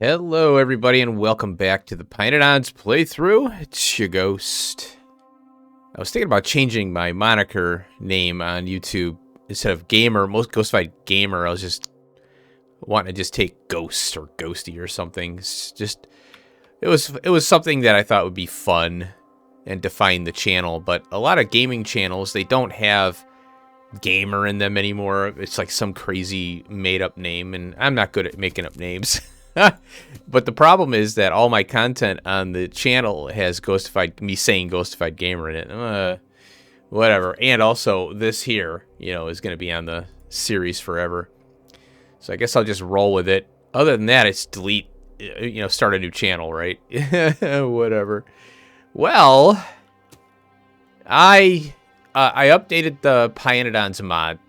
Hello, everybody, and welcome back to the pYanodons playthrough. It's your ghost. I was thinking about changing my moniker name on YouTube instead of Gamer, most Ghostified Gamer. I was just wanting to just take Ghost or Ghosty or something. It was something that I thought would be fun and define the channel. But a lot of gaming channels, they don't have Gamer in them anymore. It's like some crazy made up name, and I'm not good at making up names. But the problem is that all my content on the channel has me saying Ghostified Gamer in it. Whatever. And also this here, is going to be on the series forever. So I guess I'll just roll with it. Other than that, it's delete, start a new channel, right? Whatever. Well, I updated the pYanodons mod.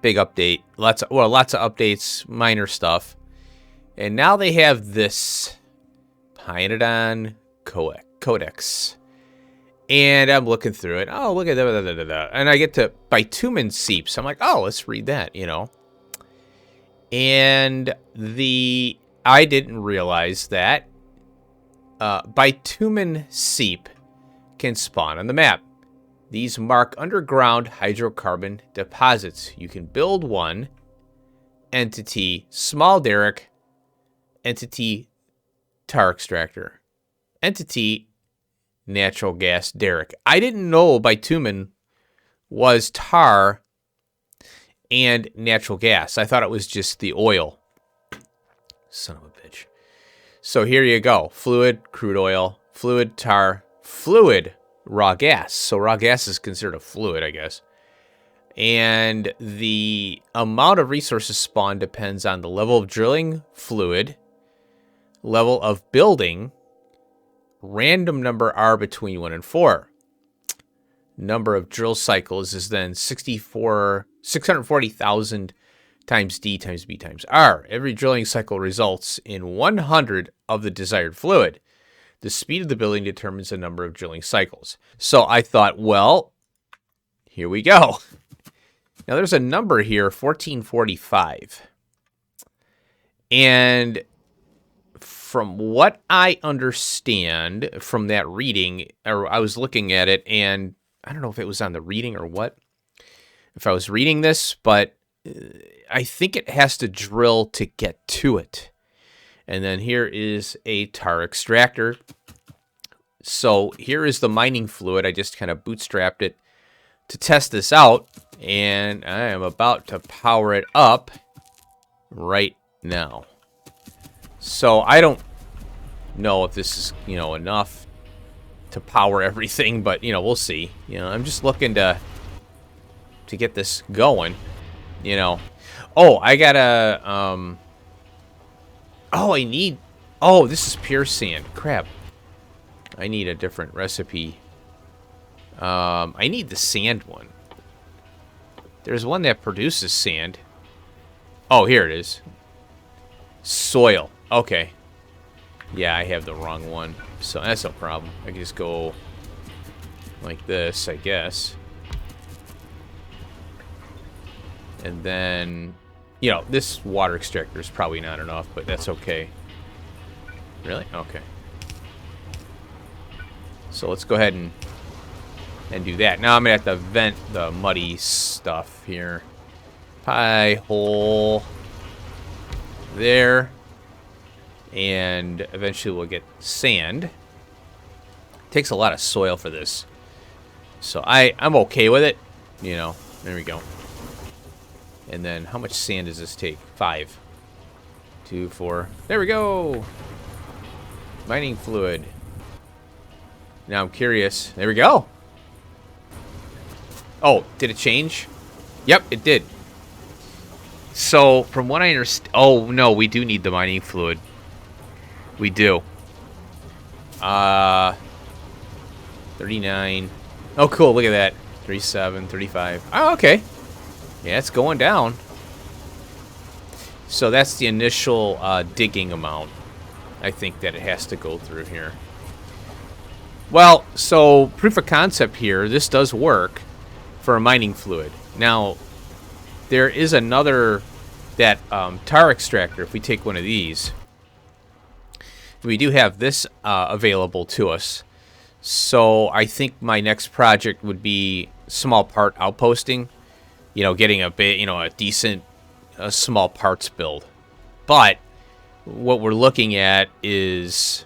Big update. Lots of updates, minor stuff. And now they have this pYanodon Codex. And I'm looking through it. Oh, look at that. And I get to bitumen seeps. I'm like, oh, let's read that, And I didn't realize that bitumen seep can spawn on the map. These mark underground hydrocarbon deposits. You can build one. Entity, small derrick. Entity, tar extractor. Entity, natural gas derrick. I didn't know bitumen was tar and natural gas. I thought it was just the oil. Son of a bitch. So here you go. Fluid, crude oil, fluid, tar, fluid, raw gas. So raw gas is considered a fluid, I guess. And the amount of resources spawned depends on the level of drilling, fluid, level of building, random number R between 1 and 4. Number of drill cycles is then 640,000 times D times B times R. Every drilling cycle results in 100 of the desired fluid. The speed of the building determines the number of drilling cycles. So I thought, well, here we go. Now there's a number here, 1445. And from what I understand from that reading, or I was looking at it, and I don't know if it was on the reading or what, if I was reading this, but I think it has to drill to get to it. And then here is a tar extractor. So here is the mining fluid. I just kind of bootstrapped it to test this out, and I am about to power it up right now. So I don't know if this is, enough to power everything, but, we'll see. I'm just looking to get this going, Oh, I gotta, this is pure sand. Crap. I need a different recipe. I need the sand one. There's one that produces sand. Oh, here it is. Soil. Okay. Yeah, I have the wrong one. So that's no problem. I can just go like this, I guess. And then, this water extractor is probably not enough, but that's okay. Really? Okay. So let's go ahead and do that. Now I'm going to have to vent the muddy stuff here. Pie hole. There. And eventually we'll get sand. Takes a lot of soil for this. So I'm okay with it. There we go. And then how much sand does this take? 5. 2, 4. There we go. Mining fluid. Now I'm curious. There we go. Oh, did it change? Yep, it did. So, from what I understand... Oh, no, we do need the mining fluid. We do. 39. Oh, cool, look at that. 37, 35. Oh, okay. Yeah, it's going down. So, that's the initial digging amount, I think, that it has to go through here. Well, so, proof of concept here. This does work for a mining fluid. Now, there is another, that tar extractor, if we take one of these, we do have this available to us. So I think my next project would be small part outposting. You know, getting a bit, you know, a decent small parts build. But what we're looking at is,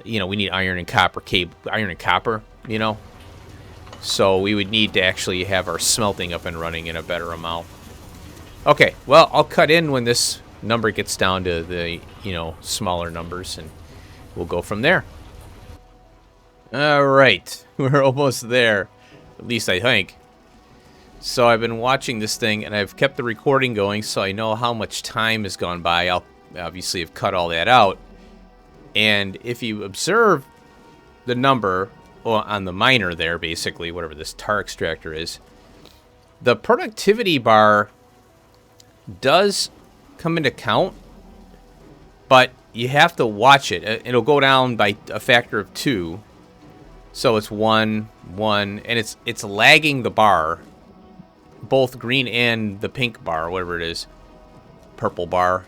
you know, we need iron and copper you know. So we would need to actually have our smelting up and running in a better amount. Okay, well, I'll cut in when this number gets down to the, you know, smaller numbers, and we'll go from there. All right, we're almost there, at least I think. So I've been watching this thing, and I've kept the recording going so I know how much time has gone by. I'll obviously have cut all that out. And if you observe the number on the miner there, basically, whatever this tar extractor is, the productivity bar does come into count, but you have to watch it. It'll go down by a factor of 2. So it's 1, 1, and it's lagging the bar, both green and the pink bar, whatever it is, purple bar.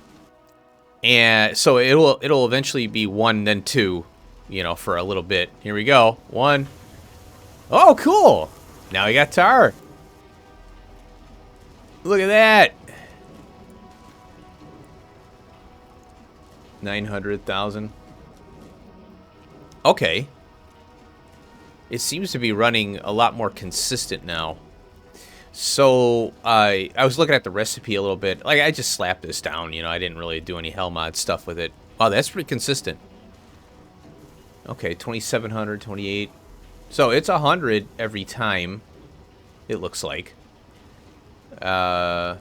And so it'll eventually be 1, then 2, you know, for a little bit. Here we go. 1. Oh, cool. Now we got tar. Look at that. 900,000. Okay. It seems to be running a lot more consistent now. So I was looking at the recipe a little bit. Like, I just slapped this down, you know. I didn't really do any hell mod stuff with it. Wow, that's pretty consistent. Okay, 2,700, 28. So it's 100 every time, it looks like. I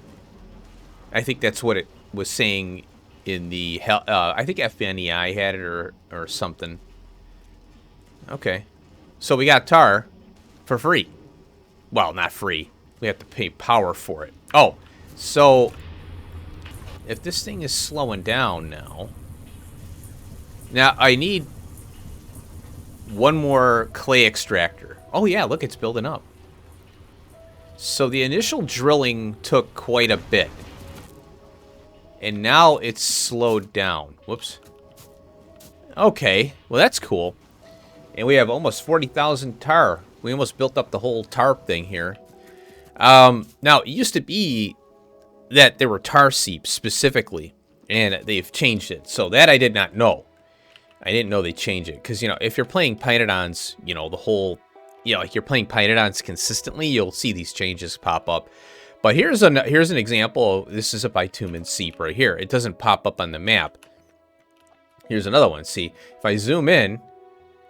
think that's what it was saying in the I think FNEI had it or something. Okay. So we got tar for free. Well, not free. We have to pay power for it. Oh, so if this thing is slowing down now. Now, I need one more clay extractor. Oh, yeah, look, it's building up. So the initial drilling took quite a bit. And now it's slowed down. Whoops. Okay, well, that's cool. And we have almost 40,000 tar. We almost built up the whole tar thing here. Now, it used to be that there were tar seeps specifically, and they've changed it. So that I did not know. I didn't know they changed it. Because, you know, if you're playing pYanodons, you know, the whole, you know, like you're playing pYanodons consistently, you'll see these changes pop up. But here's an example. This is a bitumen seep right here. It doesn't pop up on the map. Here's another one. See, if I zoom in,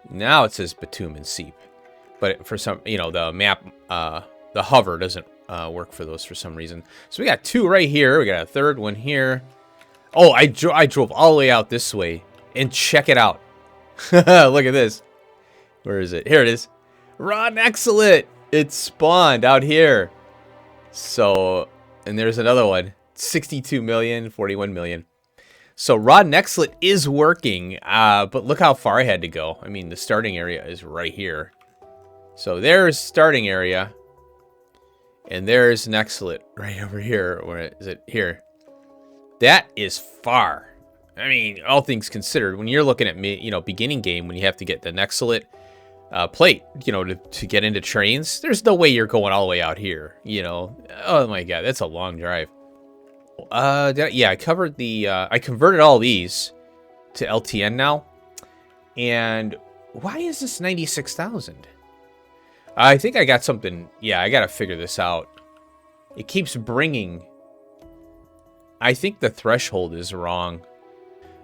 now it says bitumen seep. But for some, you know, the map, the hover doesn't work for those for some reason. So we got 2 right here. We got a third one here. Oh, I drove all the way out this way. And check it out. Look at this. Where is it? Here it is. Raw Nexilite. It spawned out here. So, and there's another one. 62 million, 41 million. So raw Nexilite is working, but look how far I had to go. I mean, the starting area is right here. So there's starting area. And there's Nexilite right over here. Where is it? Here. That is far. I mean, all things considered, when you're looking at me, you know, beginning game, when you have to get the Nexilite plate, you know, to get into trains, there's no way you're going all the way out here, you know. Oh my god, that's a long drive. Yeah, I covered the, I converted all these to LTN now. And why is this 96,000? I think I got something, yeah, I gotta figure this out. It keeps bringing, I think the threshold is wrong.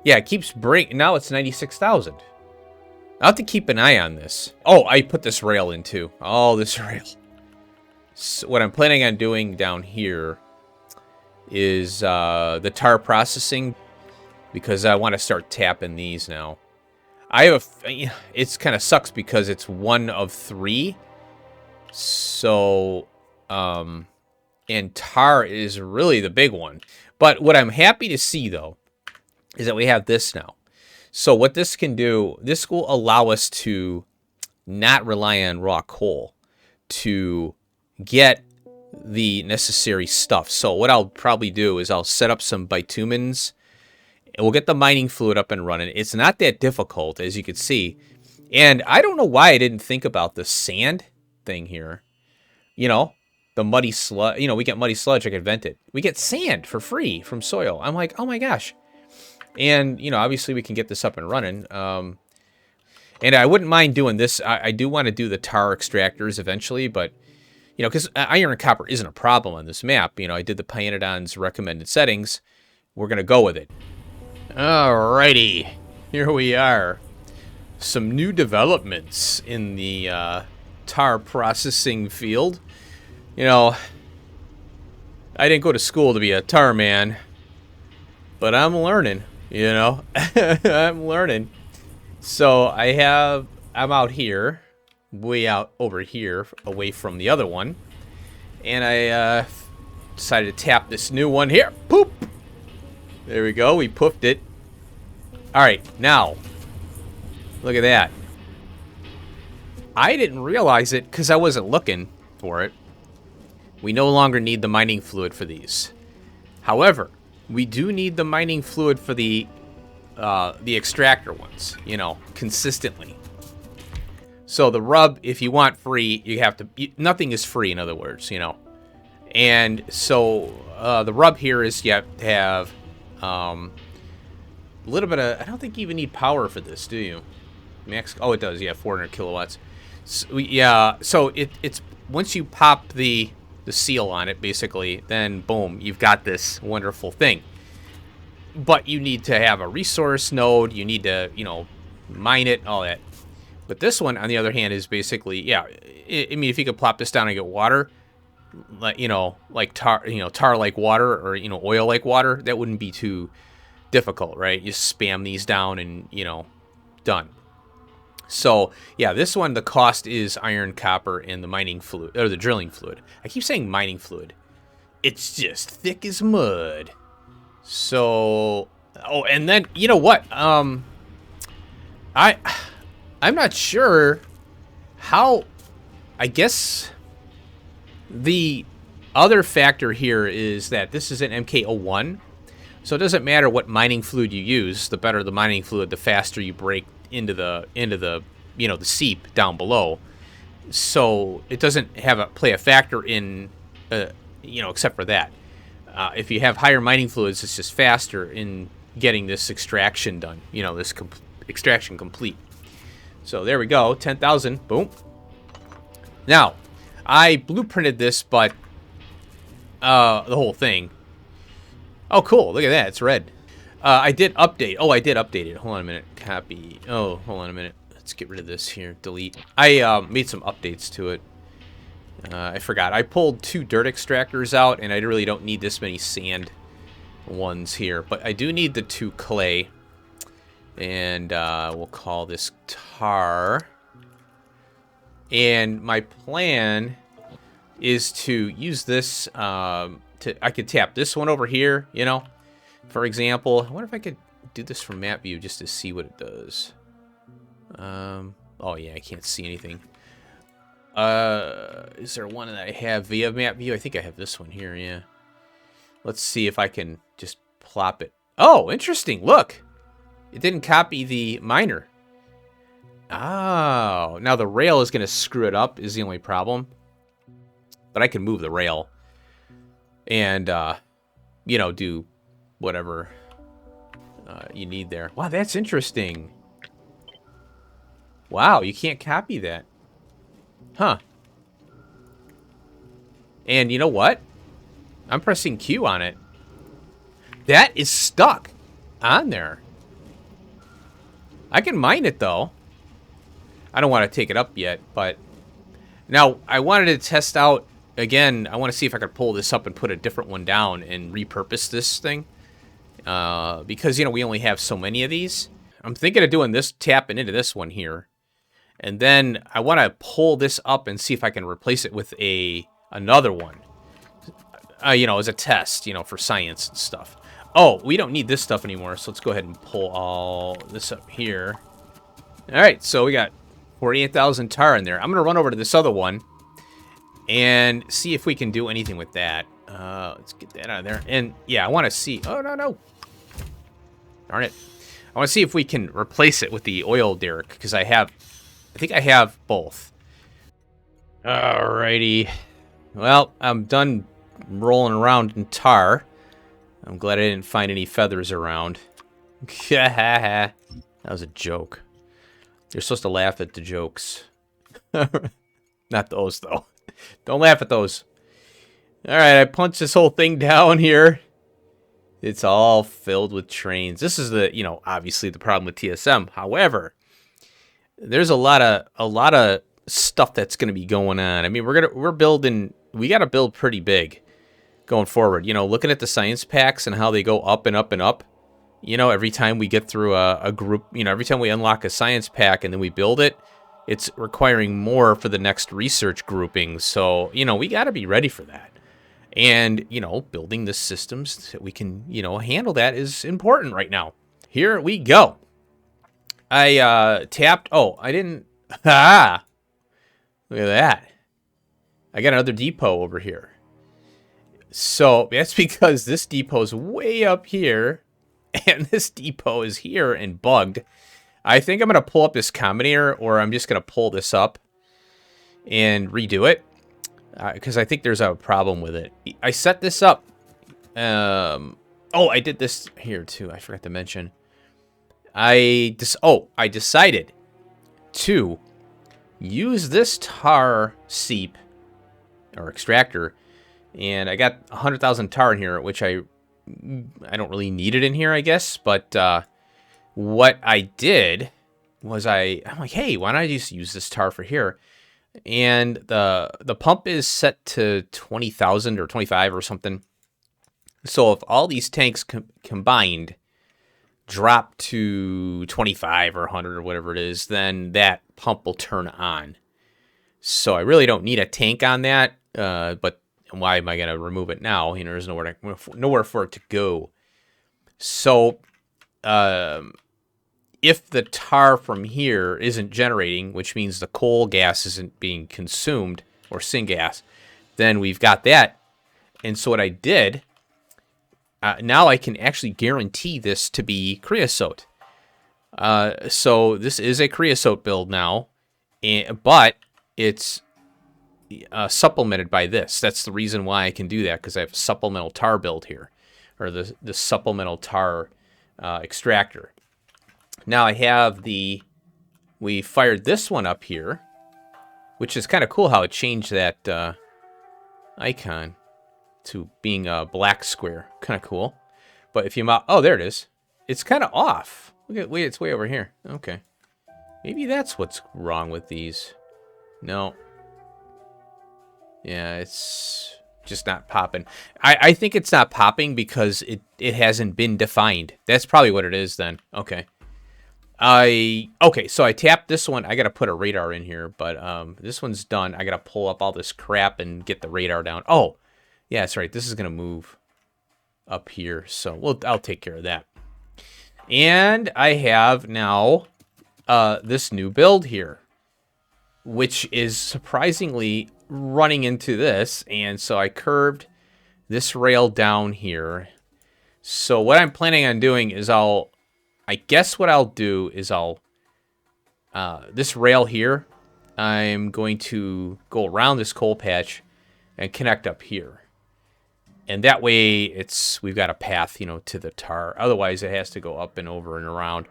Yeah, it keeps bringing, now it's 96,000. I'll have to keep an eye on this. Oh, I put this rail in too. Oh, this rail. So what I'm planning on doing down here is the tar processing, because I want to start tapping these now. I have it's kind of sucks because it's 1 of 3. So, and tar is really the big one. But what I'm happy to see, though, is that we have this now. So what this can do, this will allow us to not rely on raw coal to get the necessary stuff. So what I'll probably do is I'll set up some bitumens And we'll get the mining fluid up and running. It's not that difficult, as you can see. And I don't know why I didn't think about the sand thing here. You know, the muddy sludge. You know, we get muddy sludge, I can vent it. We get sand for free from soil. I'm like, oh my gosh. And, you know, obviously we can get this up and running. And I wouldn't mind doing this. I do want to do the tar extractors eventually, but, you know, because iron and copper isn't a problem on this map. You know, I did the pYanodons recommended settings. We're going to go with it. Alrighty. Here we are. Some new developments in the tar processing field. You know, I didn't go to school to be a tar man, but I'm learning, you know. I'm learning. So I'm out here, way out over here, away from the other one. And I decided to tap this new one here. Poop! There we go, we poofed it. Alright, now, look at that. I didn't realize it because I wasn't looking for it. We no longer need the mining fluid for these. However, we do need the mining fluid for the extractor ones, you know, consistently. So the rub, if you want free, you have to, nothing is free, in other words, you know. And so the rub here is you have to have a little bit of, I don't think you even need power for this, do you? Max, oh, it does, yeah, 400 kilowatts. So, yeah, so it's, once you pop the seal on it, basically, then boom, you've got this wonderful thing. But you need to have a resource node, you need to, you know, mine it, all that. But this one, on the other hand, is basically, yeah, I mean, if you could plop this down and get water, like, you know, like tar, you know, tar-like water, or, you know, oil-like water, that wouldn't be too difficult, right? You spam these down and, you know, done. So, yeah, this one, the cost is iron, copper, and the mining fluid, or the drilling fluid. I keep saying mining fluid. It's just thick as mud. So, oh, and then, you know what? I'm not sure how, I guess the other factor here is that this is an MK01. So it doesn't matter what mining fluid you use. The better the mining fluid, the faster you break into the you know, the seep down below. So it doesn't play a factor in you know, except for that. If you have higher mining fluids, it's just faster in getting this extraction done. You know, this extraction complete. So there we go, 10,000, boom. Now, I blueprinted this, but the whole thing. Oh, cool, look at that, it's red. I did update. Oh, I did update it. Hold on a minute. Copy. Oh, hold on a minute. Let's get rid of this here. Delete. I made some updates to it. I forgot. I pulled 2 dirt extractors out, and I really don't need this many sand ones here. But I do need the 2 clay. And we'll call this tar. And my plan is to use this I could tap this one over here, you know. For example, I wonder if I could do this from map view just to see what it does. Oh yeah, I can't see anything. Is there one that I have via map view? I think I have this one here, yeah. Let's see if I can just plop it. Oh, interesting, look! It didn't copy the miner. Oh, now the rail is gonna screw it up is the only problem. But I can move the rail. And, you know, do whatever you need there. Wow, that's interesting. Wow, you can't copy that. Huh. And you know what? I'm pressing Q on it. That is stuck on there. I can mine it, though. I don't want to take it up yet, but... Now, I wanted to test out... Again, I want to see if I could pull this up and put a different one down and repurpose this thing. Because, you know, we only have so many of these. I'm thinking of doing this, tapping into this one here. And then I want to pull this up and see if I can replace it with another one. You know, as a test, you know, for science and stuff. Oh, we don't need this stuff anymore, so let's go ahead and pull all this up here. Alright, so we got 48,000 tar in there. I'm going to run over to this other one and see if we can do anything with that. Let's get that out of there. And, yeah, I want to see... Oh, no, no. Darn it. I want to see if we can replace it with the oil derrick, because I think I have both. Alrighty. Well, I'm done rolling around in tar. I'm glad I didn't find any feathers around. That was a joke. You're supposed to laugh at the jokes. Not those, though. Don't laugh at those. Alright, I punched this whole thing down here. It's all filled with trains. This is the, obviously the problem with TSM. However, there's a lot of stuff that's going to be going on. I mean, we got to build pretty big going forward. Looking at the science packs and how they go up and up and up. Every time we get through a group, every time we unlock a science pack and then we build it, it's requiring more for the next research grouping. So, we got to be ready for that. And, building the systems that we can, handle that is important right now. Here we go. I tapped. Oh, I didn't. Ah, look at that. I got another depot over here. So that's because this depot's way up here. And this depot is here and bugged. I think I'm going to pull up this combinator, or I'm just going to pull this up and redo it. Because I think there's a problem with it. I set this up. Oh, I did this here too. I forgot to mention. I decided to use this tar seep or extractor, and I got 100,000 tar in here, which I don't really need it in here, I guess. But what I did was I'm like, hey, why don't I just use this tar for here? And the pump is set to 20,000 or 25 or something. So if all these tanks combined drop to 25 or 100 or whatever it is, then that pump will turn on. So I really don't need a tank on that. But why am I going to remove it now? There's nowhere for it to go. So if the tar from here isn't generating, which means the coal gas isn't being consumed, or syngas, then we've got that. And so what I did, now I can actually guarantee this to be creosote. So this is a creosote build now, but it's supplemented by this. That's the reason why I can do that, because I have a supplemental tar build here, or the supplemental tar extractor. Now I have we fired this one up here, which is kind of cool how it changed that icon to being a black square. Kind of cool. But if you oh, there it is. It's kind of off. Wait, it's way over here. Okay. Maybe that's what's wrong with these. No. Yeah, it's just not popping. I think it's not popping because it hasn't been defined. That's probably what it is then. Okay. Okay, so I tapped this one. I got to put a radar in here, but this one's done. I got to pull up all this crap and get the radar down. Oh, yeah, that's right. This is going to move up here, so I'll take care of that. And I have now this new build here, which is surprisingly running into this, and so I curved this rail down here. So what I'm planning on doing is I guess what I'll do is this rail here, I'm going to go around this coal patch and connect up here. And that way we've got a path, to the tar. Otherwise it has to go up and over and around.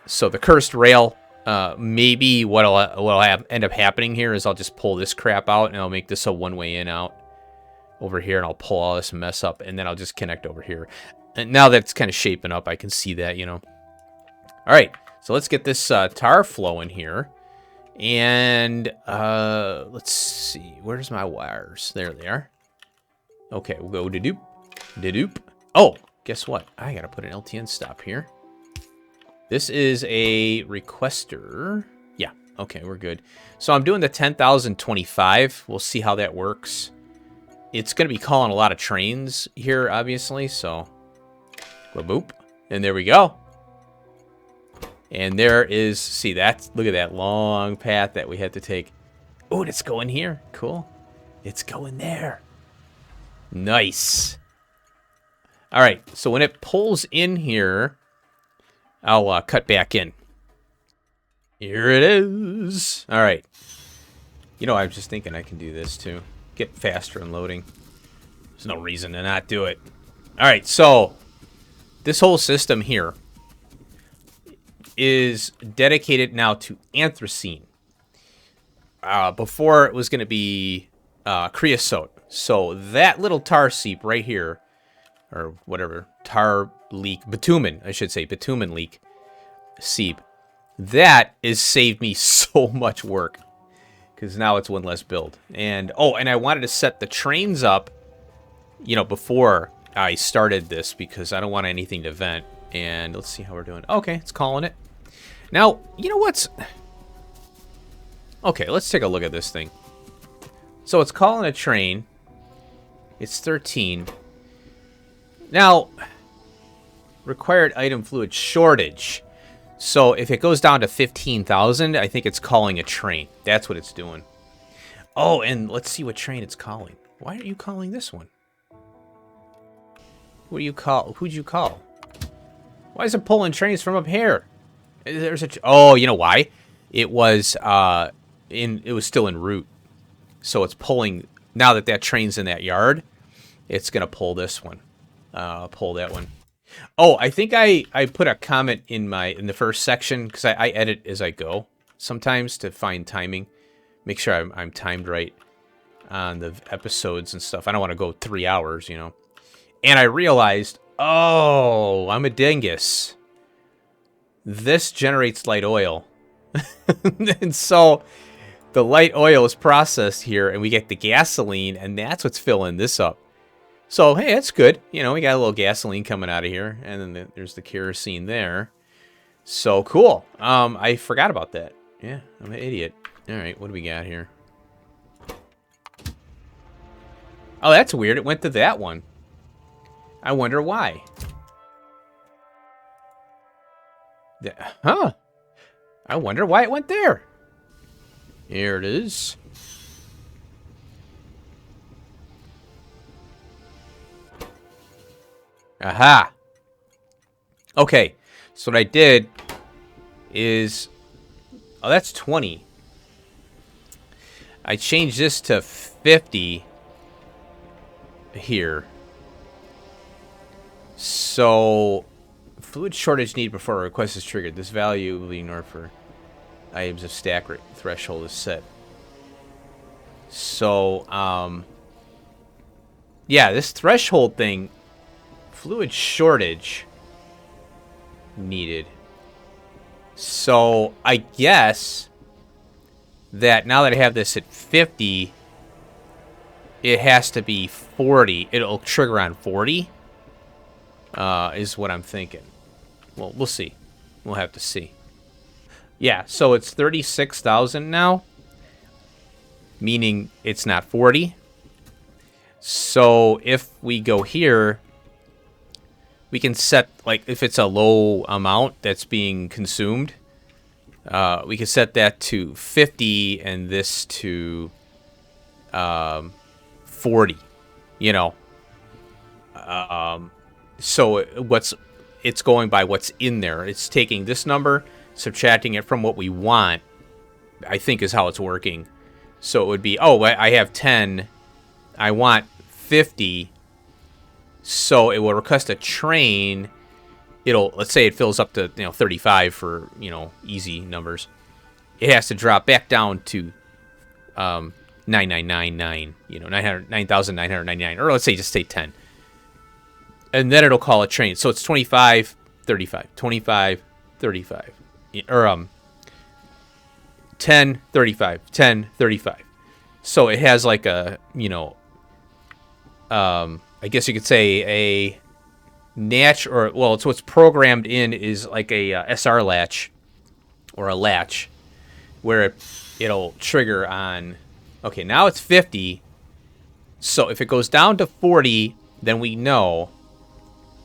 So the cursed rail, maybe what'll end up happening here is I'll just pull this crap out and I'll make this a one-way in out over here, and I'll pull all this mess up, and then I'll just connect over here. And now that it's kind of shaping up, I can see that, All right, so let's get this tar flowing here. And let's see, where's my wires? There they are. Okay, we'll go da-doop, da-doop. Oh, guess what? I gotta put an LTN stop here. This is a requester. Yeah, okay, we're good. So I'm doing the 10,025. We'll see how that works. It's gonna be calling a lot of trains here, obviously, so boop, and there we go. And there is, see, look at that long path that we had to take. Oh, and it's going here. Cool. It's going there. Nice. All right, so when it pulls in here, I'll cut back in. Here it is. All right. You know, I was just thinking I can do this too. Get faster in loading. There's no reason to not do it. All right, so this whole system here is dedicated now to anthracene. Before it was going to be creosote. So that little tar seep right here, or whatever, tar leak, bitumen, I should say, bitumen leak seep, that has saved me so much work. Because now it's one less build. And, oh, and I wanted to set the trains up, you know, before I started this, because I don't want anything to vent. And let's see how we're doing. Okay, it's calling it. Now, you know what's... Okay, let's take a look at this thing. So it's calling a train. It's 13. Now, required item fluid shortage. So if it goes down to 15,000, I think it's calling a train. That's what it's doing. Oh, and let's see what train it's calling. Why are you calling this one? What do you call? Who'd you call? Why is it pulling trains from up here? There's a... Oh, you know why? It was it was still en route. So it's pulling... Now that that train's in that yard, it's going to pull this one. Pull that one. Oh, I think I put a comment in the first section, because I edit as I go sometimes to find timing. Make sure I'm timed right on the episodes and stuff. I don't want to go 3 hours, you know. And I realized, oh, I'm a dingus. This generates light oil. And so the light oil is processed here, and we get the gasoline, and that's what's filling this up. So, hey, that's good. You know, we got a little gasoline coming out of here, and then there's the kerosene there. So, cool. I forgot about that. Yeah, I'm an idiot. All right, what do we got here? Oh, that's weird. It went to that one. I wonder why. Huh. I wonder why it went there. Here it is. Aha. Okay. So what I did is... Oh, that's 20. I changed this to 50 here. So, fluid shortage need before a request is triggered. This value will be ignored for items of stack rate. Threshold is set. So, yeah, this threshold thing, fluid shortage needed. So, I guess that now that I have this at 50, it has to be 40. It'll trigger on 40. Is what I'm thinking. Well, we'll see. We'll have to see. Yeah, so it's 36,000 now, meaning it's not 40. So if we go here, we can set, like, if it's a low amount that's being consumed, we can set that to 50 and this to 40, you know. So it's going by what's in there. It's taking this number, subtracting it from what we want, I think is how it's working. So it would be, oh, I have 10. I want 50. So it will request a train. Let's say it fills up to, 35 for, easy numbers. It has to drop back down to 9999, 9,999, or let's say 10. And then it'll call a train. So it's 25, 35, 25, 35. Or 10, 35, 10, 35. So it has like a, I guess you could say a latch, or, well, it's what's programmed in is like a SR latch or a latch where it'll trigger on, okay, now it's 50. So if it goes down to 40, then we know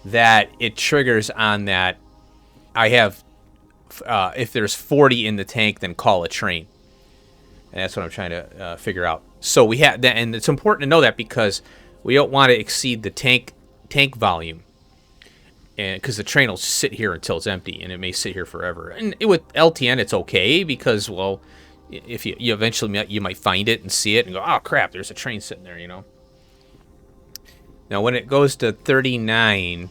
that it triggers on that. I have, if there's 40 in the tank, then call a train. And that's what I'm trying to figure out. So we have that, and it's important to know that because we don't want to exceed the tank volume. and because the train will sit here until it's empty, and it may sit here forever. And with LTN, it's okay because, well, if you eventually you might find it and see it and go, oh crap, there's a train sitting there, you know. Now when it goes to 39,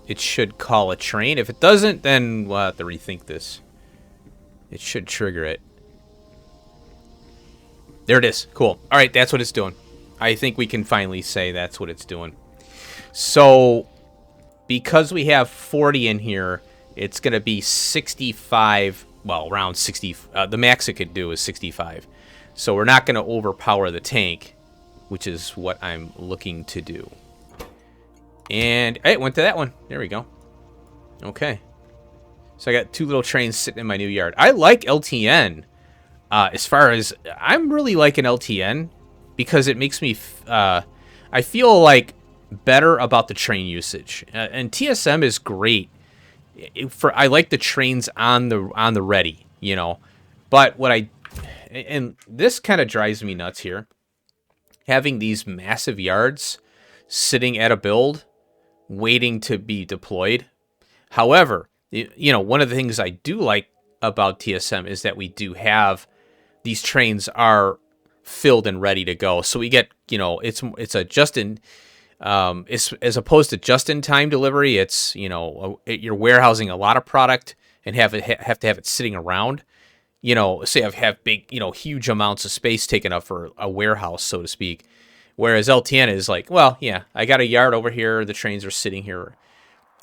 it should call a train. If it doesn't, then we'll have to rethink this. It should trigger it. There it is. Cool. All right, that's what it's doing. I think we can finally say that's what it's doing. So because we have 40 in here, it's going to be 65. Well, around 60. The max it could do is 65. So we're not going to overpower the tank, which is what I'm looking to do. And hey, it went to that one. There we go. Okay. So I got 2 little trains sitting in my new yard. I like LTN. As far as I'm really liking LTN because it makes me I feel like better about the train usage. And TSM is great. I like the trains on the ready, you know. But and this kind of drives me nuts here. Having these massive yards sitting at a build waiting to be deployed. However, you know, one of the things I do like about TSM is that we do have these trains are filled and ready to go. So we get, you know, it's a it's as opposed to just-in-time delivery. It's, you know, you're warehousing a lot of product and have to have it sitting around. You know, say I have big, you know, huge amounts of space taken up for a warehouse, so to speak. Whereas LTN is like, well, yeah, I got a yard over here. The trains are sitting here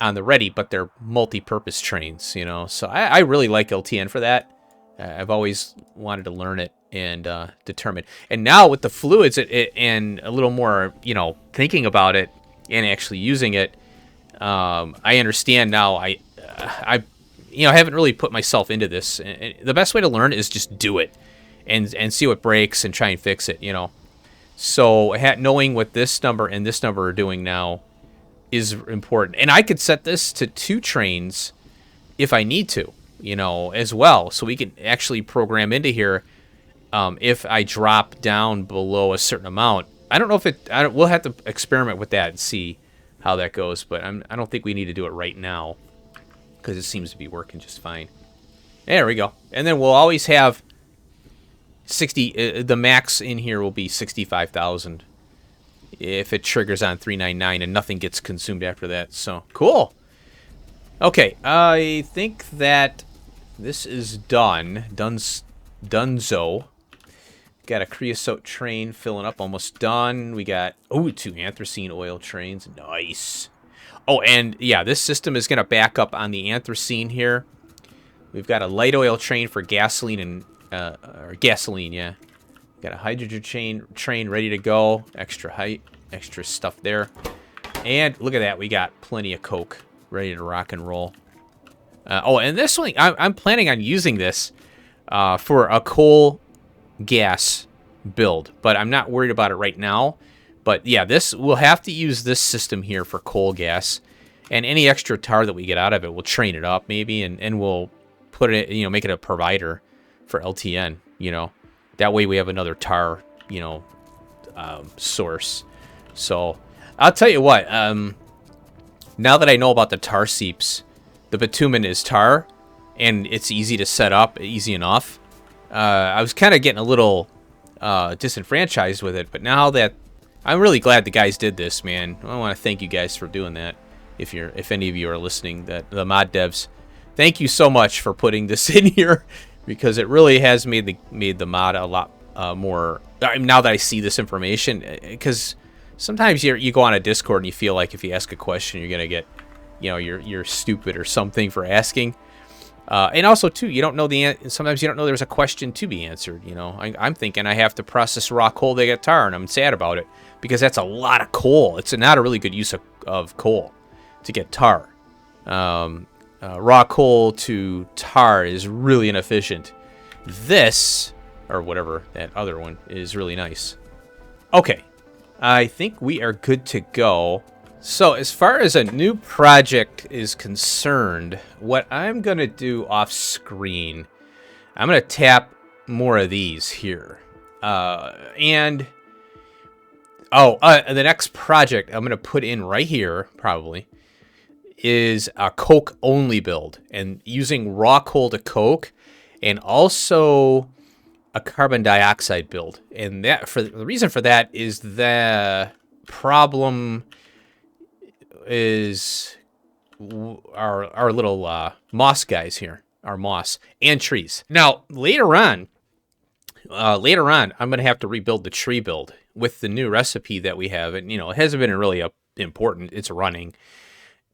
on the ready, but they're multi-purpose trains, you know. So I really like LTN for that. I've always wanted to learn it and determine. And now with the fluids and a little more, you know, thinking about it and actually using it, I understand now. I you know, I haven't really put myself into this. And the best way to learn is just do it and see what breaks and try and fix it, you know. So knowing what this number and this number are doing now is important. And I could set this to 2 trains if I need to, you know, as well. So we can actually program into here if I drop down below a certain amount. I don't know if we'll have to experiment with that and see how that goes. But I don't think we need to do it right now because it seems to be working just fine. There we go. And then we'll always have 60. The max in here will be 65,000 if it triggers on 399 and nothing gets consumed after that. So cool. Okay, I think that this is done. Dunzo. Got a creosote train filling up, almost done. We got 2 anthracene oil trains. Nice. Oh, and yeah, this system is going to back up on the anthracene here. We've got a light oil train for gasoline and or gasoline, yeah. Got a hydrogen train ready to go. Extra height, extra stuff there. And look at that, we got plenty of coke ready to rock and roll. And this one, I'm planning on using this for a coal gas build, but I'm not worried about it right now. But yeah, we'll have to use this system here for coal gas, and any extra tar that we get out of it, we'll train it up maybe, and we'll put it, you know, make it a provider for LTN, you know. That way we have another tar, you know, source. So I'll tell you what, now that I know about the tar seeps, the bitumen is tar, and it's easy to set up, easy enough. I was kind of getting a little disenfranchised with it, but now that I'm really glad the guys did this, man. I want to thank you guys for doing that. If any of you are listening, the mod devs, thank you so much for putting this in here, because it really has made the mod a lot more. Now that I see this information, because sometimes you go on a Discord and you feel like if you ask a question, you're gonna get, you know, you're stupid or something for asking. And also too, you don't know sometimes you don't know there's a question to be answered. You know, I'm thinking I have to process raw coal to get tar, and I'm sad about it because that's a lot of coal. It's not a really good use of coal to get tar. Raw coal to tar is really inefficient. This, or whatever that other one, is really nice. Okay, I think we are good to go. So as far as a new project is concerned, what I'm going to do off screen, I'm going to tap more of these here. The next project I'm going to put in right here, probably, is a coke only build, and using raw coal to coke, and also a carbon dioxide build. And that, for the reason for that is the problem is our little moss guys here, our moss and trees. Now later on, I'm gonna have to rebuild the tree build with the new recipe that we have, and it hasn't been really important. It's running.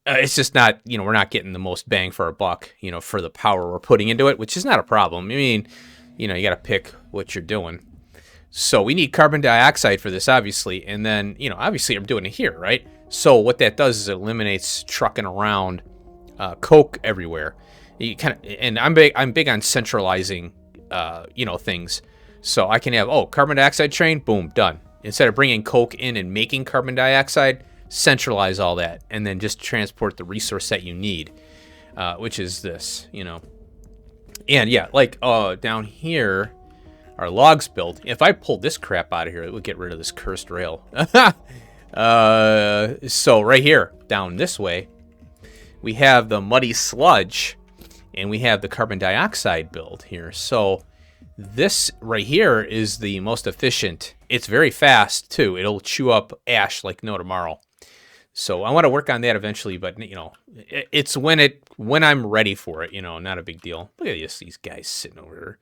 It's just not, we're not getting the most bang for our buck, for the power we're putting into it, which is not a problem. I mean, you got to pick what you're doing. So we need carbon dioxide for this, obviously. And then, obviously I'm doing it here, right? So what that does is it eliminates trucking around coke everywhere. And I'm big on centralizing, things. So I can have, carbon dioxide train, boom, done. Instead of bringing coke in and making carbon dioxide, centralize all that and then just transport the resource that you need, which is this, And yeah, like down here, our logs built. If I pulled this crap out of here, it would get rid of this cursed rail. So right here, down this way, we have the muddy sludge, and we have the carbon dioxide build here. So this right here is the most efficient. It's very fast too. It'll chew up ash like no tomorrow. So I want to work on that eventually, but it's when I'm ready for it. Not a big deal. Look at these guys sitting over here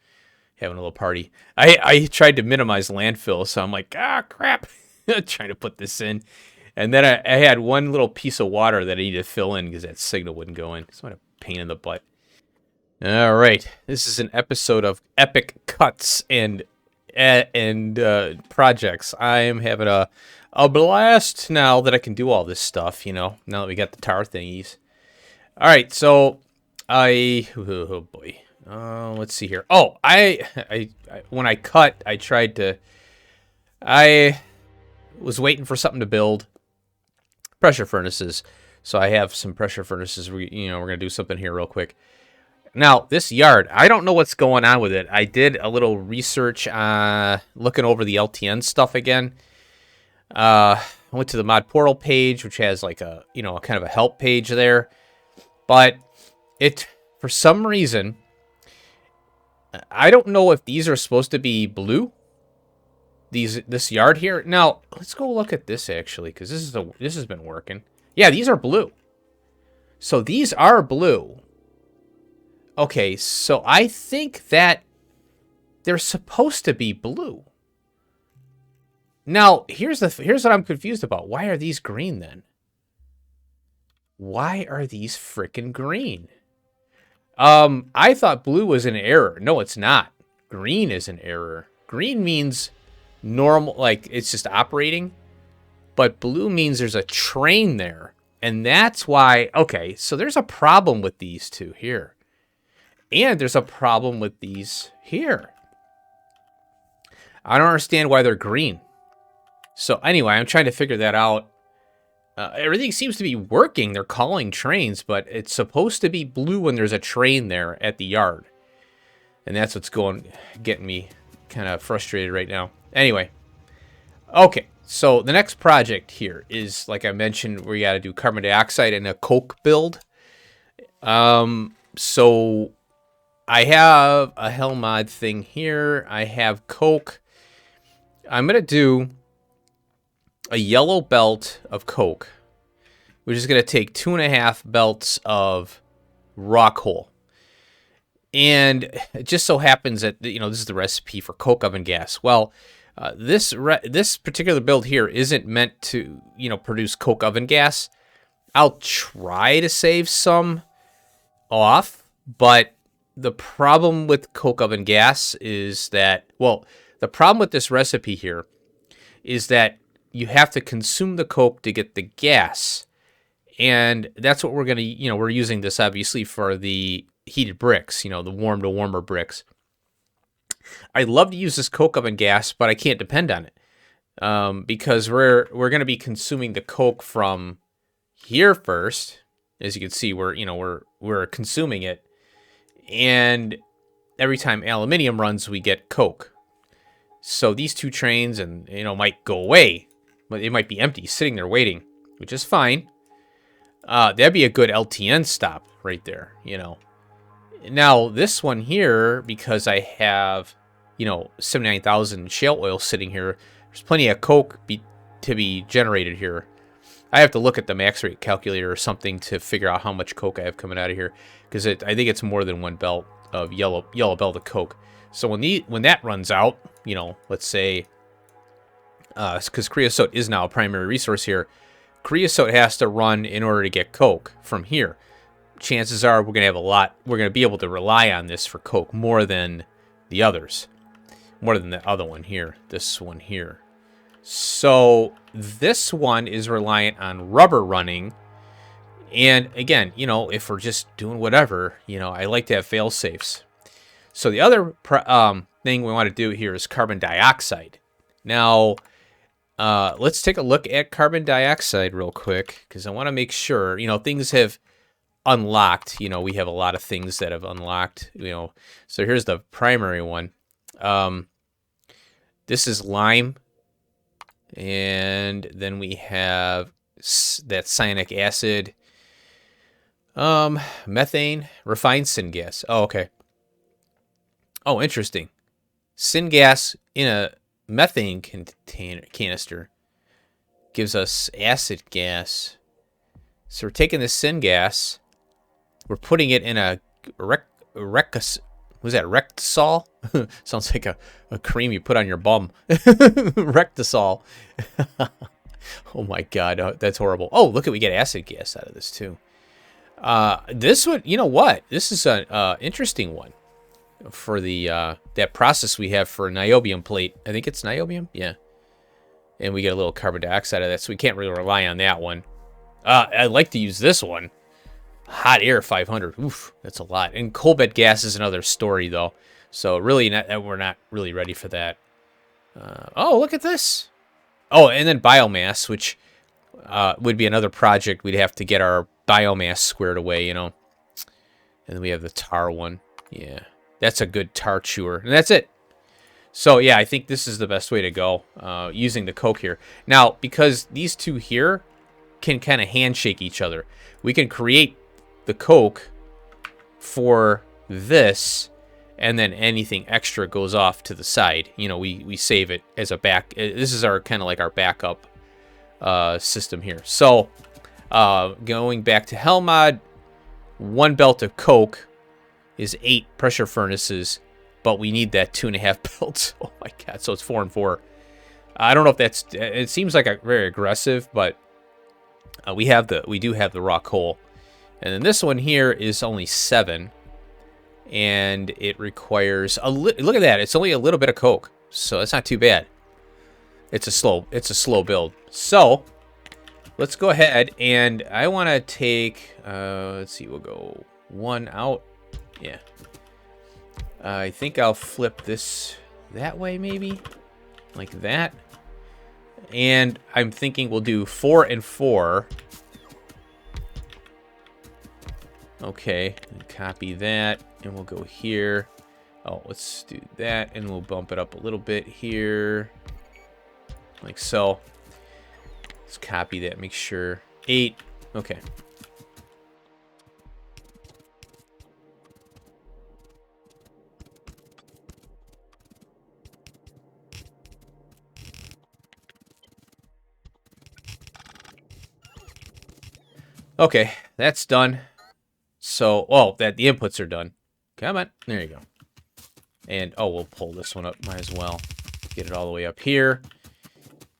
having a little party. I tried to minimize landfill, so I'm like, crap, trying to put this in, and then I had one little piece of water that I needed to fill in because that signal wouldn't go in. So what a pain in the butt. All right, this is an episode of epic cuts and projects. I am having a blast now that I can do all this stuff, now that we got the tar thingies. All right, so oh boy, let's see here. Oh, I when I cut, I was waiting for something to build. Pressure furnaces. So I have some pressure furnaces. We're gonna do something here real quick. Now, this yard, I don't know what's going on with it. I did a little research looking over the LTN stuff again. I went to the mod portal page, which has like a kind of a help page there. But for some reason, I don't know if these are supposed to be blue. This yard here. Now, let's go look at this actually, because this has been working. Yeah, these are blue. So these are blue. Okay, so I think that they're supposed to be blue. Now, here's what I'm confused about. Why are these green then? Why are these frickin' green? I thought blue was an error. No, it's not. Green is an error. Green means normal, like it's just operating. But blue means there's a train there. And that's why, okay, so there's a problem with these two here. And there's a problem with these here. I don't understand why they're green. So anyway, I'm trying to figure that out. Everything seems to be working. They're calling trains, but it's supposed to be blue when there's a train there at the yard. And that's what's getting me kind of frustrated right now. Anyway. Okay, so the next project here is, like I mentioned, we got to do carbon dioxide and a coke build. So I have a hell mod thing here. I have coke. I'm going to do a yellow belt of coke, which is going to take 2.5 belts of raw coal. And it just so happens that, this is the recipe for coke oven gas. Well, this particular build here isn't meant to, produce coke oven gas. I'll try to save some off, but the problem with coke oven gas is that, the problem with this recipe here is that you have to consume the coke to get the gas. And that's what we're going to, we're using this obviously for the heated bricks, the warm to warmer bricks. I'd love to use this coke oven gas, but I can't depend on it because we're going to be consuming the coke from here first. As you can see, we're consuming it, and every time aluminium runs, we get coke. So these two trains might go away, but they might be empty, sitting there waiting, which is fine. That'd be a good LTN stop right there, you know. Now, this one here, because I have, you know, 79,000 shale oil sitting here, there's plenty of coke to be generated here. I have to look at the max rate calculator or something to figure out how much coke I have coming out of here, because I think it's more than one belt of yellow belt of coke. So when that runs out, you know, let's say, because creosote is now a primary resource here, creosote has to run in order to get coke from here. Chances are we're gonna have we're gonna be able to rely on this for coke more than the others, more than the other one here, this one here. So this one is reliant on rubber running. And again, you know, if we're just doing whatever, you know, I like to have fail safes. So the other thing we want to do here is carbon dioxide. Now, let's take a look at carbon dioxide real quick, because I want to make sure, you know, things have unlocked. You know, we have a lot of things that have unlocked, you know. So here's the primary one. This is lime. And then we have that cyanic acid, methane, refined syngas. Oh, okay. Oh, interesting. Syngas in a methane canister gives us acid gas. So we're taking the syngas, we're putting it in a was that Rectisol? Sounds like a cream you put on your bum. Rectisol. Oh my god, that's horrible. Oh, look, we get acid gas out of this too. This one, you know what? This is an interesting one for the that process we have for niobium plate. I think it's niobium, yeah. And we get a little carbon dioxide out of that, so we can't really rely on that one. I'd like to use this one. Hot air 500. Oof, that's a lot. And coal bed gas is another story, though. So really, we're not really ready for that. Oh, look at this. Oh, and then biomass, which would be another project. We'd have to get our biomass squared away, you know. And then we have the tar one. Yeah, that's a good tar chewer. And that's it. So, yeah, I think this is the best way to go, using the coke here. Now, because these two here can kind of handshake each other, we can create the coke for this, and then anything extra goes off to the side. You know, we save it as a back. This is our kind of like our backup system here. So going back to Hellmod, one belt of coke is 8 pressure furnaces, but we need that 2.5 belts. Oh my god! So it's 4 and 4. I don't know if that's. It seems like a very aggressive, but we do have the raw coal. And then this one here is only 7, and it requires look at that. It's only a little bit of coke, so it's not too bad. It's a slow build. So let's go ahead, and I want to take. Let's see, we'll go 1 out. Yeah. I think I'll flip this that way, maybe like that. And I'm thinking we'll do 4 and 4. Okay, and copy that, and we'll go here. Oh, let's do that, and we'll bump it up a little bit here, like so. Let's copy that, make sure. 8, okay. Okay, that's done. So, well, the inputs are done. Come on, there you go. And, oh, we'll pull this one up, might as well. Get it all the way up here.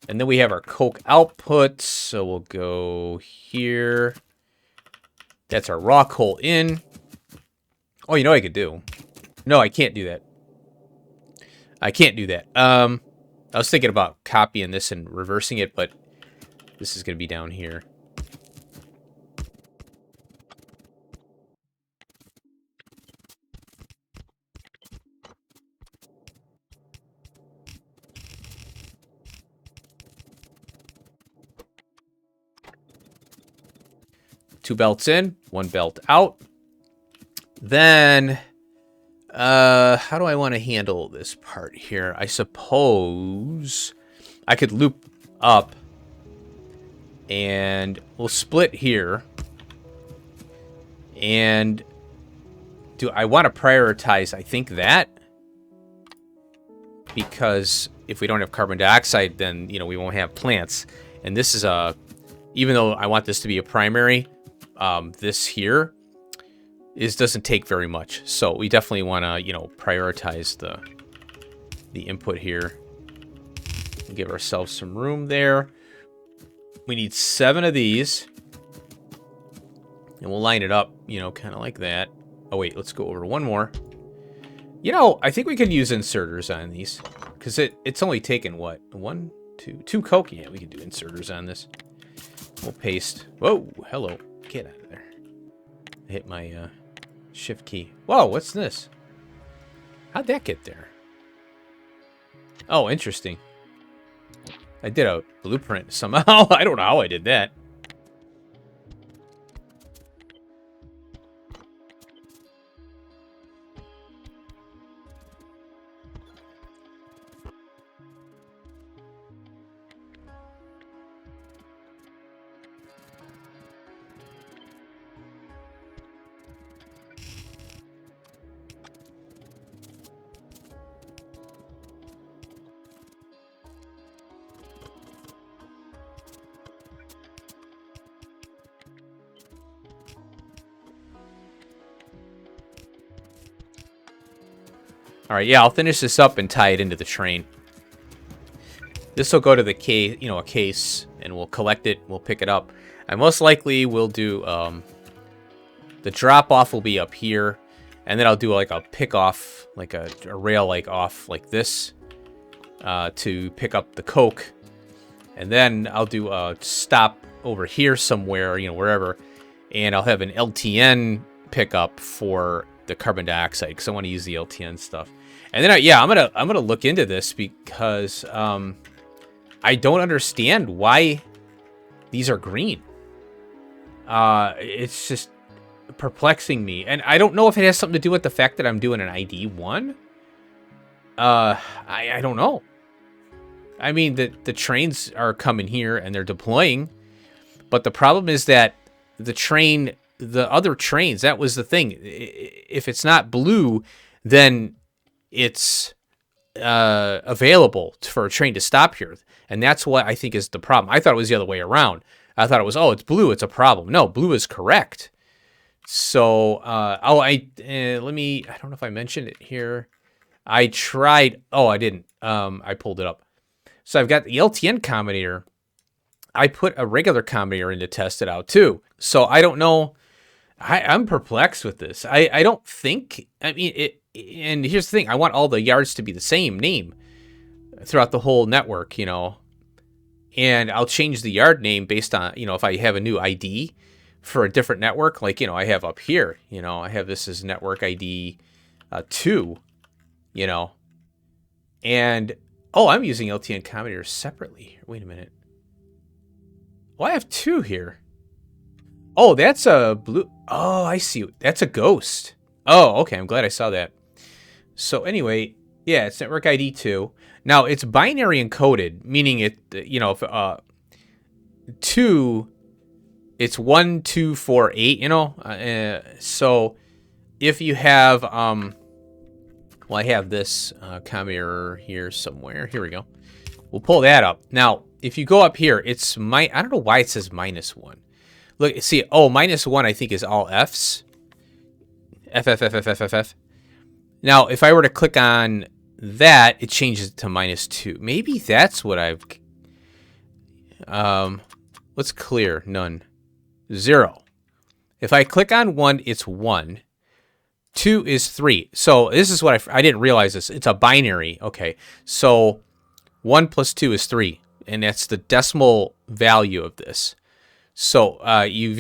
And then we have our coke output, so we'll go here. That's our raw coal in. Oh, you know what I could do? No, I can't do that. I can't do that. I was thinking about copying this and reversing it, but this is going to be down here. Two belts in, 1 belt out. Then, how do I want to handle this part here? I suppose I could loop up, and we'll split here. And do I want to prioritize, I think, that? Because if we don't have carbon dioxide, then, you know, we won't have plants. And this is a, even though I want this to be a primary, this here doesn't take very much. So we definitely want to, you know, prioritize the input here. Give ourselves some room there. We need 7 of these. And we'll line it up, you know, kind of like that. Oh, wait, let's go over one more. You know, I think we could use inserters on these. Because it's only taken, what? 1, 2 coke? Yeah, we can do inserters on this. We'll paste. Whoa, hello. Get out of there. I hit my shift key. Whoa, what's this? How'd that get there? Oh, interesting. I did a blueprint somehow. I don't know how I did that. All right, yeah, I'll finish this up and tie it into the train. This will go to the case, you know, a case, and we'll collect it. We'll pick it up. I most likely will do the drop off will be up here, and then I'll do like a pick off, like a rail like off like this to pick up the coke, and then I'll do a stop over here somewhere, you know, wherever, and I'll have an LTN pickup for the carbon dioxide because I want to use the LTN stuff. And then I'm gonna look into this because I don't understand why these are green. It's just perplexing me, and I don't know if it has something to do with the fact that I'm doing an ID 1. I don't know. I mean, the trains are coming here and they're deploying, but the problem is that the other trains, that was the thing. If it's not blue, then it's available for a train to stop here. And that's what I think is the problem. I thought it was the other way around. I thought it was, oh, it's blue, it's a problem. No, blue is correct. So, let me, I don't know if I mentioned it here. I tried, oh, I didn't. I pulled it up. So I've got the LTN combinator. I put a regular combinator in to test it out too. So I don't know. I'm perplexed with this. I don't think, I mean, and here's the thing. I want all the yards to be the same name throughout the whole network, you know. And I'll change the yard name based on, you know, if I have a new ID for a different network. Like, you know, I have up here, you know, I have this as network ID 2, you know. And, oh, I'm using LTN combinators separately. Wait a minute. Well, I have 2 here. Oh, that's a blue. Oh, I see. That's a ghost. Oh, okay. I'm glad I saw that. So anyway, yeah, it's network ID 2. Now it's binary encoded, meaning it, you know, if 2, it's 1, 2, 4, 8. You know, so if you have, well, I have this combinator here somewhere. Here we go. We'll pull that up. Now, if you go up here, it's I don't know why it says -1. Look, see, oh, -1 I think is all Fs. F. Now, if I were to click on that, it changes it to -2. Maybe that's what I've... What's clear? None. 0. If I click on 1, it's 1. 2 is 3. So this is what I didn't realize this. It's a binary. Okay, so 1 plus 2 is 3. And that's the decimal value of this. So you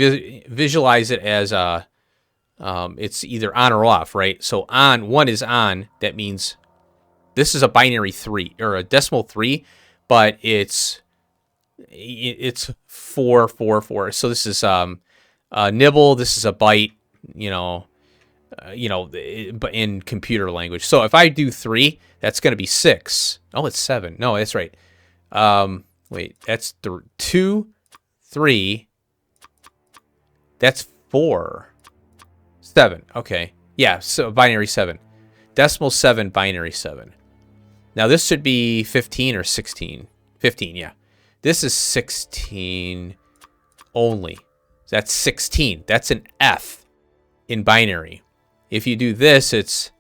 visualize it as it's either on or off, right? So on, 1 is on. That means this is a binary 3 or a decimal 3, but it's 4, 4, 4. So this is a nibble. This is a byte. You know, but in computer language. So if I do 3, that's going to be 6. Oh, it's 7. No, that's right. Wait, that's 2, 3. That's 4. 7. Okay. Yeah, so binary 7. Decimal 7, binary 7. Now this should be 15 or 16. 15, yeah. This is 16 only. That's 16. That's an F in binary. If you do this, it's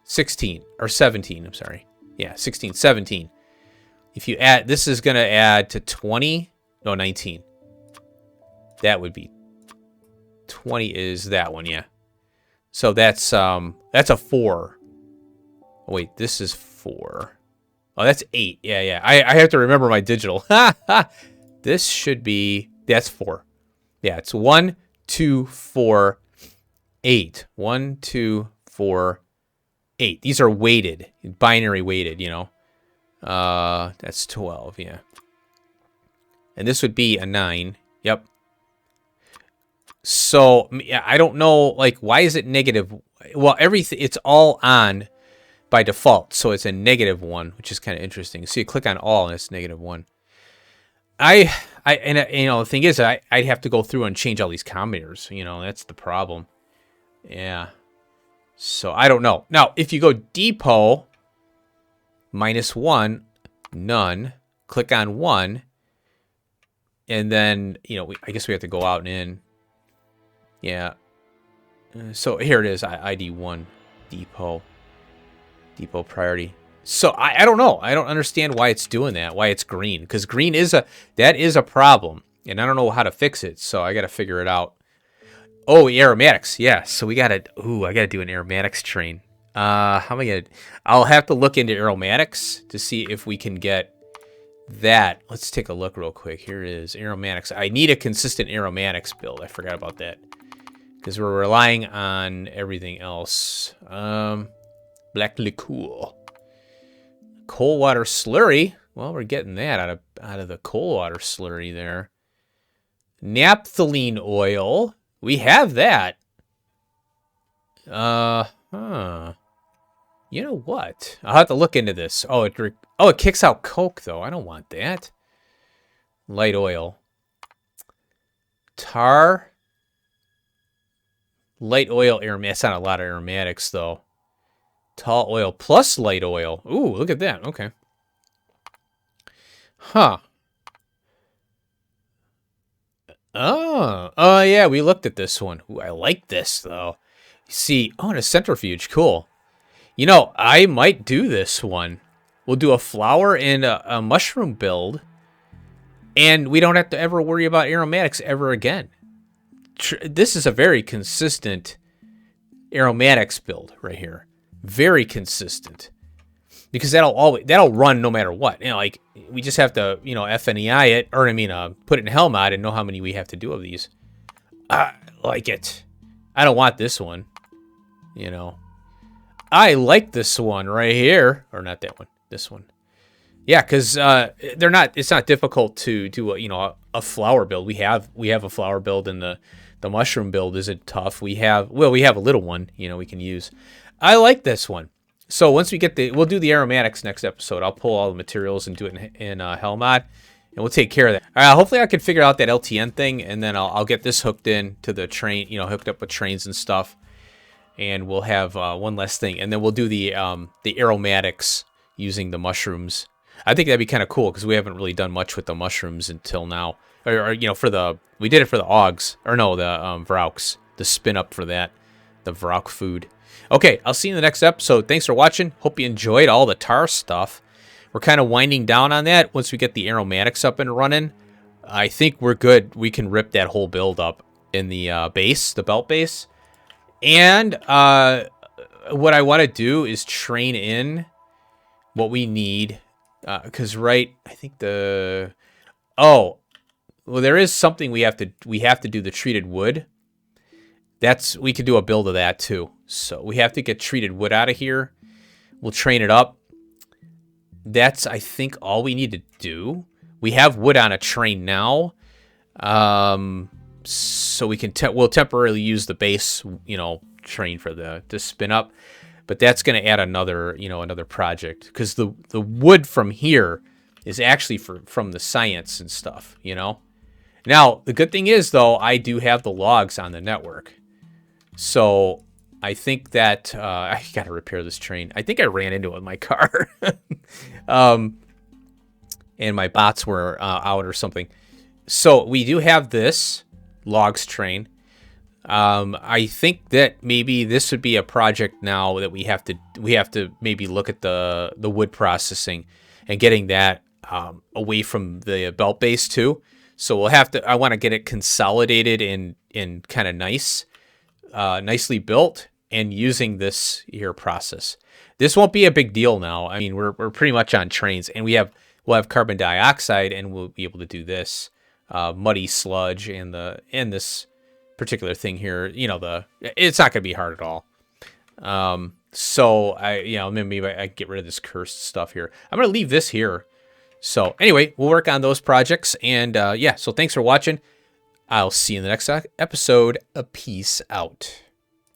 16 or 17. I'm sorry. Yeah, 16, 17. If you add, this is going to add to 20. No, 19. That would be 20 is that one, yeah. So that's a 4. Oh, wait, this is 4. Oh, that's 8. Yeah, yeah. I have to remember my digital. This should be, that's 4. Yeah, it's 1, 2, 4, 8. 1, 2, 4, 8. These are weighted, binary weighted, you know. That's 12, yeah. And this would be a 9. Yep. So, I don't know, like, why is it negative? Well, everything, it's all on by default, so it's a negative 1, which is kind of interesting. So you click on all, and it's negative 1. And you know, the thing is, I'd have to go through and change all these combinators. You know, that's the problem. Yeah. So I don't know. Now, if you go depot -1, none, click on 1, and then, you know, I guess we have to go out and in. Yeah. So here it is, ID 1, depot priority. So I don't know. I don't understand why it's doing that, why it's green. Because green is that is a problem. And I don't know how to fix it, so I got to figure it out. Oh, aromatics. Yeah, so we got to, I got to do an aromatics train. How am I going to, I'll have to look into aromatics to see if we can get that. Let's take a look real quick. Here it is, aromatics. I need a consistent aromatics build. I forgot about that. Because we're relying on everything else. Black liqueur. Coal water slurry. Well, we're getting that out of the coal water slurry there. Naphthalene oil. We have that. You know what? I'll have to look into this. Oh, it kicks out coke though. I don't want that. Light oil. Tar. Light oil aromatics. That's not a lot of aromatics though. Tall oil plus light oil. Ooh, look at that. Okay. Huh. Oh, yeah, we looked at this one. Ooh, I like this, though. See, oh, and a centrifuge. Cool. You know, I might do this one. We'll do a flower and a mushroom build, and we don't have to ever worry about aromatics ever again. This is a very consistent aromatics build right here. Very consistent, because that'll run no matter what. You know, like we just have to, you know, FNEI it, or I mean, put it in Hell mod and know how many we have to do of these. I like it. I don't want this one. You know, I like this one right here, or not that one. This one. Yeah, because they're not. It's not difficult to do a flower build. We have a flower build, and the mushroom build isn't tough. We have a little one. You know, we can use. I like this one. So once we get we'll do the aromatics next episode. I'll pull all the materials and do it in Hell mod, and we'll take care of that. All right, hopefully I can figure out that LTN thing, and then I'll get this hooked in to the train, you know, hooked up with trains and stuff, and we'll have one less thing, and then we'll do the aromatics using the mushrooms. I think that'd be kind of cool because we haven't really done much with the mushrooms until now. Or you know, we did it for the Augs, or no, the Vrauks, the spin up for that, the Vrauk food. Okay, I'll see you in the next episode. Thanks for watching. Hope you enjoyed all the tar stuff. We're kind of winding down on that. Once we get the aromatics up and running, I think we're good. We can rip that whole build up in the base, the belt base. And what I want to do is train in what we need. Because I think there is something we have to do, the treated wood. We could do a build of that too. So we have to get treated wood out of here. We'll train it up. That's, I think, all we need to do. We have wood on a train now. So we'll temporarily use the base, you know, train for to spin up. But that's going to add another project, because the wood from here is actually from the science and stuff, you know. Now, the good thing is, though, I do have the logs on the network. So I think that I got to repair this train. I think I ran into it with my car. And my bots were out or something. So we do have this logs train. I think that maybe this would be a project now that we have to maybe look at the wood processing and getting that away from the belt base too. So we'll have to. I want to get it consolidated in kind of nicely built, and using this here process. This won't be a big deal now. I mean, we're pretty much on trains, and we'll have carbon dioxide, and we'll be able to do this muddy sludge and this particular thing here. It's not going to be hard at all. So maybe I get rid of this cursed stuff here. I'm going to leave this here. So anyway, we'll work on those projects, and so thanks for watching. I'll see you in the next episode. Peace out.